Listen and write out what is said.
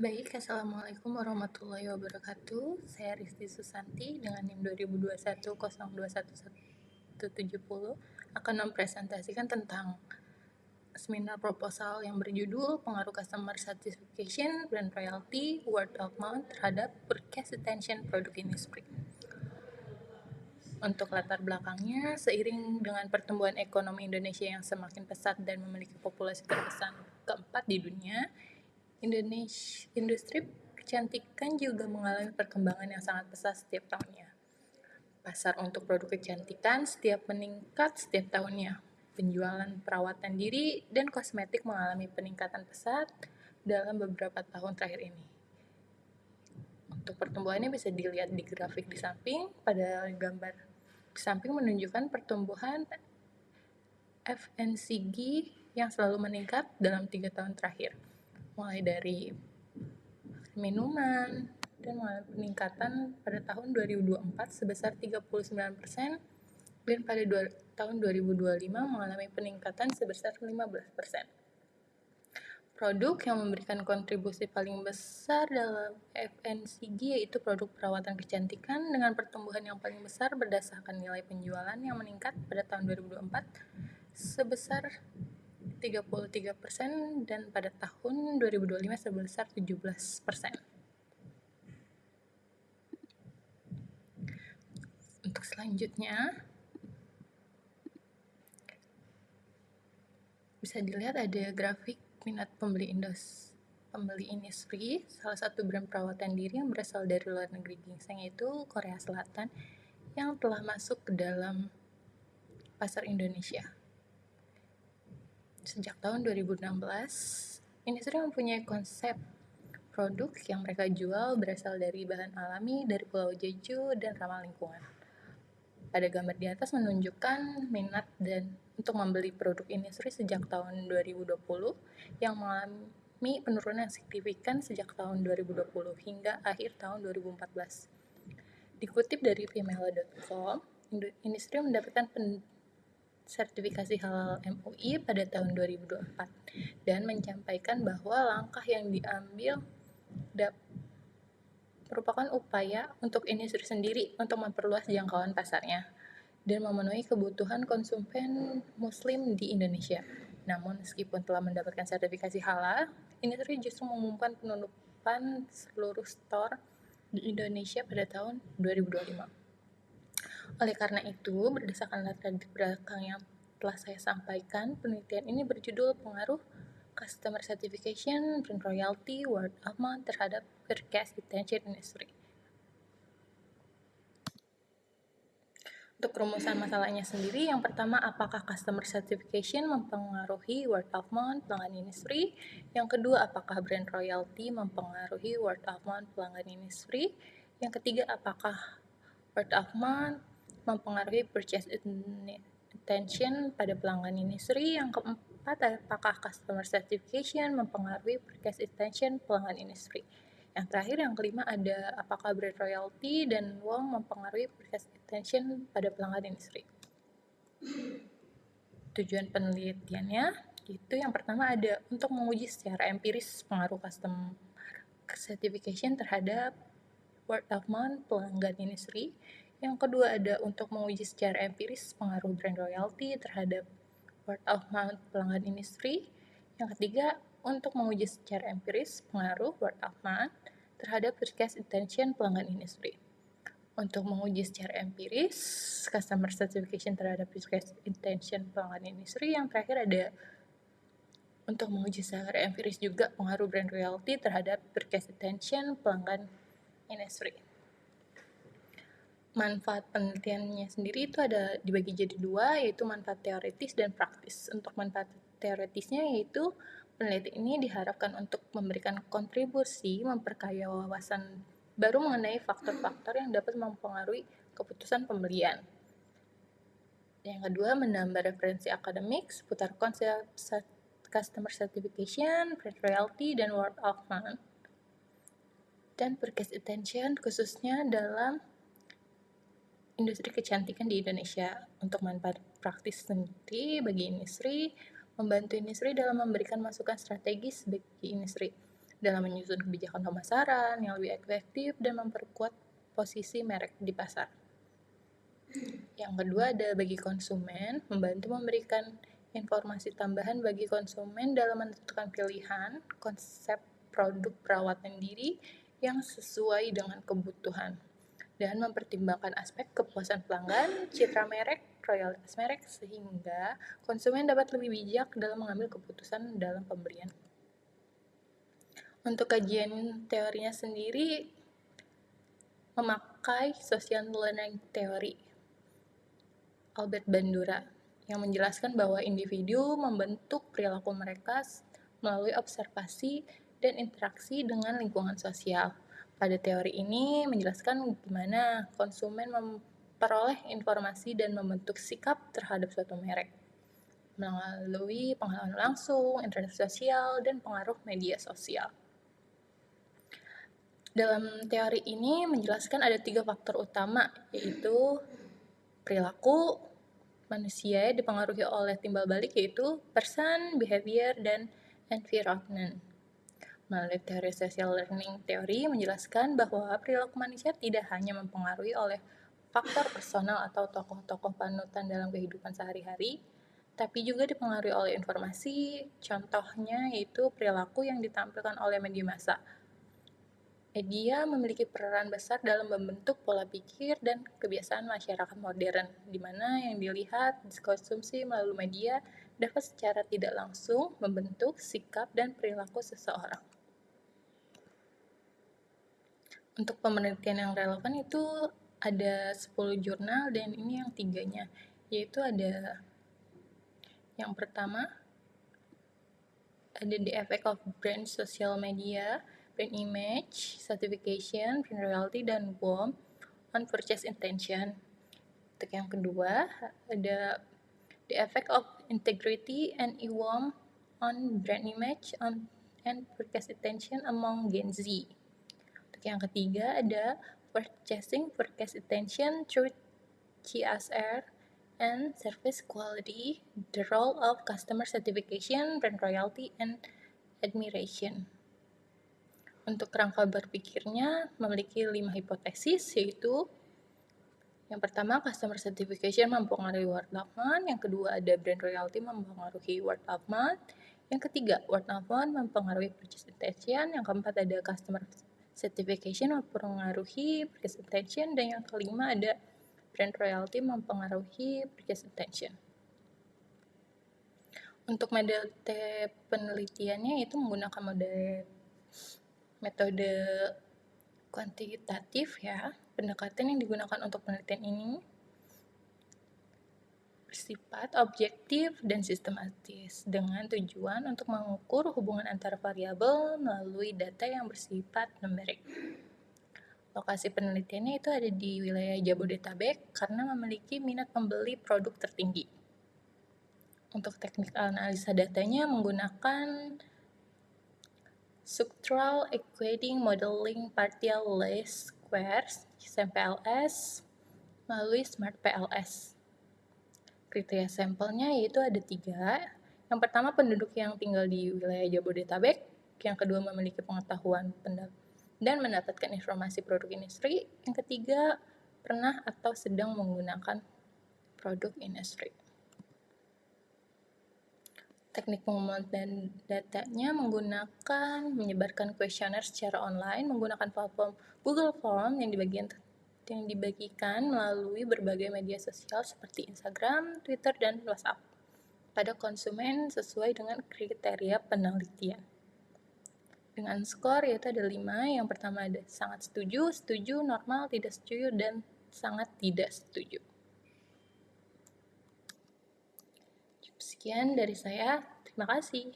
Baik, Assalamualaikum warahmatullahi wabarakatuh. Saya Risti Susanti dengan NIM 2021021170 akan mempresentasikan tentang seminar proposal yang berjudul Pengaruh Customer Satisfaction, Brand Loyalty, Word of Mouth terhadap Purchase Intention Product Industry. Untuk latar belakangnya, seiring dengan pertumbuhan ekonomi Indonesia yang semakin pesat dan memiliki populasi terbesar keempat di dunia, industri kecantikan juga mengalami perkembangan yang sangat pesat setiap tahunnya. Pasar untuk produk kecantikan meningkat setiap tahunnya. Penjualan perawatan diri dan kosmetik mengalami peningkatan pesat dalam beberapa tahun terakhir ini. Untuk pertumbuhannya bisa dilihat di grafik di samping. Pada gambar di samping menunjukkan pertumbuhan FMCG yang selalu meningkat dalam 3 tahun terakhir, mulai dari minuman dan mengalami peningkatan pada tahun 2024 sebesar 39% dan pada tahun 2025 mengalami peningkatan sebesar 15%. Produk yang memberikan kontribusi paling besar dalam FMCG yaitu produk perawatan kecantikan dengan pertumbuhan yang paling besar berdasarkan nilai penjualan yang meningkat pada tahun 2024 sebesar 33% dan pada tahun 2025 sebesar 17%. Untuk selanjutnya, bisa dilihat ada grafik minat pembeli industri. Salah satu brand perawatan diri yang berasal dari luar negeri gingseng yaitu Korea Selatan yang telah masuk ke dalam pasar Indonesia. Sejak tahun 2016, industri mempunyai konsep produk yang mereka jual berasal dari bahan alami dari Pulau Jeju dan ramah lingkungan. Pada gambar di atas menunjukkan minat dan untuk membeli produk industri sejak tahun 2020 yang mengalami penurunan signifikan sejak tahun 2020 hingga akhir tahun 2014. Dikutip dari female.com, industri mendapatkan sertifikasi halal MUI pada tahun 2024 dan menyampaikan bahwa langkah yang diambil merupakan upaya untuk industri sendiri untuk memperluas jangkauan pasarnya dan memenuhi kebutuhan konsumen muslim di Indonesia. Namun meskipun telah mendapatkan sertifikasi halal, industri justru mengumumkan penutupan seluruh store di Indonesia pada tahun 2025. Oleh karena itu, berdasarkan latar belakang yang telah saya sampaikan, penelitian ini berjudul Pengaruh Customer Satisfaction, Brand Loyalty, Word of Mouth terhadap Purchase Intention Industry. Untuk rumusan masalahnya sendiri, yang pertama, apakah customer certification mempengaruhi word of mouth pelanggan industri? Yang kedua, apakah brand royalty mempengaruhi word of mouth pelanggan industri? Yang ketiga, apakah word of mouth mempengaruhi purchase intention pada pelanggan industri? Yang keempat, apakah customer certification mempengaruhi purchase intention pelanggan industri? Yang terakhir, yang kelima, ada apakah brand royalty dan WOM mempengaruhi purchase intention pada pelanggan industri. Tujuan penelitiannya itu yang pertama ada untuk menguji secara empiris pengaruh customer certification terhadap word of mouth pelanggan industri. Yang kedua ada untuk menguji secara empiris pengaruh brand royalty terhadap word of mouth pelanggan industri. Yang ketiga, untuk menguji secara empiris pengaruh word of mouth terhadap purchase intention pelanggan industri. Untuk menguji secara empiris customer certification terhadap purchase intention pelanggan industri. Yang terakhir ada untuk menguji secara empiris juga pengaruh brand royalty terhadap purchase intention pelanggan industri. Manfaat penelitiannya sendiri itu ada dibagi jadi dua, yaitu manfaat teoritis dan praktis. Untuk manfaat teoritisnya yaitu peneliti ini diharapkan untuk memberikan kontribusi memperkaya wawasan baru mengenai faktor-faktor yang dapat mempengaruhi keputusan pembelian. Yang kedua, menambah referensi akademik seputar konsep customer certification, brand royalty, dan word of mouth, dan purchase intention khususnya dalam industri kecantikan di Indonesia. Untuk manfaat praktis sendiri bagi industri, membantu industri dalam memberikan masukan strategis bagi industri. dalam menyusun kebijakan pemasaran yang lebih efektif dan memperkuat posisi merek di pasar. Yang kedua ada bagi konsumen, membantu memberikan informasi tambahan bagi konsumen dalam menentukan pilihan konsep produk perawatan diri yang sesuai dengan kebutuhan dan mempertimbangkan aspek kepuasan pelanggan, citra merek, royaltas merek, sehingga konsumen dapat lebih bijak dalam mengambil keputusan dalam pembelian. Untuk kajian teorinya sendiri memakai social learning theory Albert Bandura yang menjelaskan bahwa individu membentuk perilaku mereka melalui observasi dan interaksi dengan lingkungan sosial. Pada teori ini menjelaskan bagaimana konsumen memperoleh informasi dan membentuk sikap terhadap suatu merek melalui pengalaman langsung, interaksi sosial, dan pengaruh media sosial. Dalam teori ini menjelaskan ada 3 faktor utama, yaitu perilaku manusia dipengaruhi oleh timbal balik, yaitu person, behavior, dan environment. Melalui teori social learning theory menjelaskan bahwa perilaku manusia tidak hanya mempengaruhi oleh faktor personal atau tokoh-tokoh panutan dalam kehidupan sehari-hari, tapi juga dipengaruhi oleh informasi, contohnya yaitu perilaku yang ditampilkan oleh media massa. Media memiliki peran besar dalam membentuk pola pikir dan kebiasaan masyarakat modern, di mana yang dilihat, dikonsumsi melalui media dapat secara tidak langsung membentuk sikap dan perilaku seseorang. Untuk penelitian yang relevan itu ada 10 jurnal dan ini yang 3-nya, yaitu ada yang pertama ada The Effect of Brand Social Media, Brand Image, Certification, Brand Loyalty, dan WOM on Purchase Intention. Untuk yang kedua ada The Effect of Integrity and EWOM on Brand Image and Purchase Intention among Gen Z. Untuk yang ketiga ada Purchasing Purchase Intention through CSR and Service Quality, the role of customer certification, brand loyalty, and admiration. Untuk kerangka berpikirnya memiliki 5 hipotesis, yaitu yang pertama, customer certification mempengaruhi word of mouth. Yang kedua, ada brand loyalty mempengaruhi word of mouth. Yang ketiga, word of mouth mempengaruhi purchase intention. Yang keempat, ada customer certification mempengaruhi purchase intention. Dan yang kelima, ada brand loyalty mempengaruhi purchase intention. Untuk metode penelitiannya itu menggunakan metode kuantitatif ya. Pendekatan yang digunakan untuk penelitian ini bersifat objektif dan sistematis dengan tujuan untuk mengukur hubungan antara variabel melalui data yang bersifat numerik. Lokasi penelitiannya itu ada di wilayah Jabodetabek karena memiliki minat pembeli produk tertinggi. Untuk teknik analisa datanya menggunakan Structural Equating Modeling Partial Least Squares (SMPLS) melalui Smart PLS. Kriteria sampelnya yaitu ada 3. Yang pertama, penduduk yang tinggal di wilayah Jabodetabek. Yang kedua, memiliki pengetahuan dan mendapatkan informasi produk industri. Yang ketiga, pernah atau sedang menggunakan produk industri. Teknik pengumpulan datanya menggunakan menyebarkan kuesioner secara online menggunakan platform Google Form yang dibagikan melalui berbagai media sosial seperti Instagram, Twitter, dan WhatsApp pada konsumen sesuai dengan kriteria penelitian. Dengan skor yaitu ada 5, yang pertama ada sangat setuju, setuju, normal, tidak setuju, dan sangat tidak setuju. Sekian dari saya, terima kasih.